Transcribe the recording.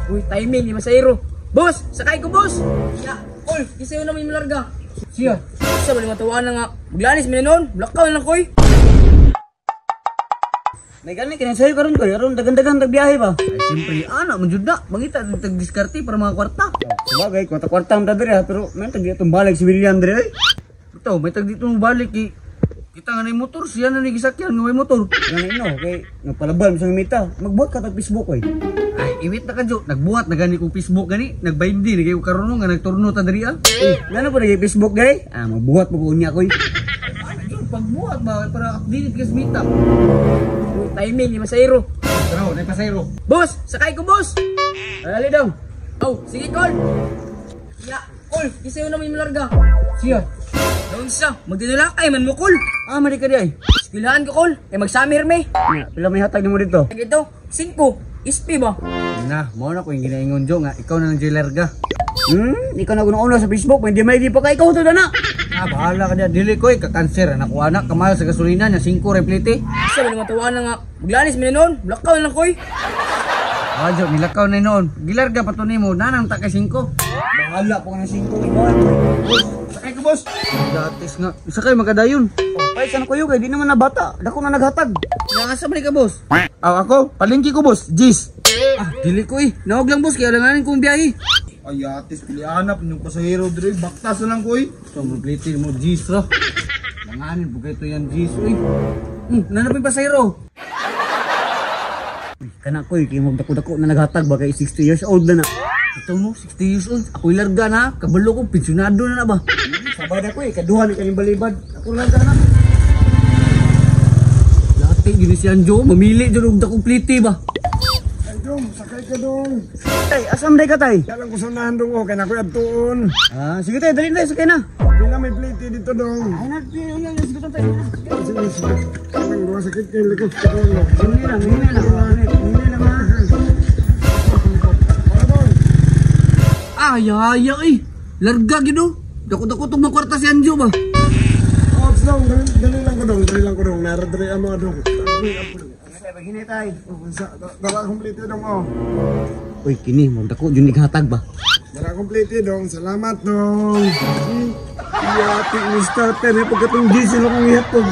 Uy, timing, ni Masayro. Boss, sakay ko, boss. Ya, ol, isayo na may malarga. Siya. Sa bali matawaan na nga. Maglanis mo na noon. Blakaw na ko eh. May gani kinasayo karon ko, aron dagan-dagan tagbiyahe ba? Ay, siyempre, anak, manjud na. Mangita, tag-diskarte para mga kwarta. Sabagay, kwarta ang dadre ha, pero may tag dito balik si William dire. Ito, may tag dito balik eh. Kita nga na yung motor, siya na nagisakyan nga may motor. Ganun no, kay nagpalabal mo sa mita. Magbuhat ka tag Facebook oy. Ay, iwit na ka, Jo. Nagbuhat na gani kong Facebook gani. Nagbayndi, nagay ko karoon nga, nagturno ta diri ah. Ngano pa nagay Facebook gay? Ah, magbuhat mo ko unya koy. Pagbuhat ba, para updated ka sa mita. Timing, ni Masayro. Pero, nay pasayro. Boss, sakay ko, boss. Dali daw. Oh, sige, Col. Ya, Col, isayo na may malarga. Siya. Doon siya, magdinalakay man mo, Col. Ah, mali ka di ay. Sikilahan ko, Col. Eh, mag-summer me. Pila may hatag nimo dito? Ito, 5. Ispi ba? Na, mo na ko yung ginaingon Jo nga, ikaw na ng jailerga. Ikaw na una sa Facebook, hindi may di pa ka ikaw to na. Ah, bahala ka niya, dili ko ka-cancer, anak ko anak, kamahal sa gasolina niya, 5 replete. Sa bali matawaan na nga. Maglanis mo na noon. Blakaw na ko eh. Ah, Jo, nilakaw na noon. Gilarga pa to nimo, nanang ta kay 5. Bahala po ka ng 5, ikaw. Sakay ko, boss. Datis nga. Isa kayo magkadayon. Ay, saan ko yung kay? Di naman na bata. Dako na naghatag. Nakasa bali ka, boss. Ako, palingki ko, boss. Jis. Ah, dili ko eh. Nawag lang, boss. Kaya langanin kong biyahe. Ay, atis, pilihanap yung pasahero dire. Baktas na lang ko eh. So, magliti mo, Jis, ra. Langanin, bugay to yan, Jis, uy. Nanapin pa sayro. Kana ko, kaya magdako-dako na naghatag ba kay 60 years old na na. Ito mo, 60 years old. Ako'y larga na. Kabalo ko, pensionado na ba? Sabay na ko kaduhan ni kanyang balibad. Ako lang ka na. Lati, ginisiyan Jo. Mamili Jo, huwag na kumpliti ba? Ay, dong, sakay ka dong. Tay, asam day ka, tay? Kaya lang ko sunahan dong o, kaya na ko yung tuon. Ah, sige tay, dali na, sakay na. Pila may plate dito dong. Ay, sige tay. Sige, sige. Kaya lang doon sakit kayo likod. Hindi lang, ha. Ay, eh. Larga, gino. Dako-dako itong mga kwarta si Anjo ba? Ops dong, dali lang ko dong. Naradari ang mga dong. Hinay tay. Dala complete dong o. Uy, kini, magdako, yun naghatag ba? Dala complete dong. Salamat dong. Iyati, Mr. Ten, pagkatong diesel akong ihatog.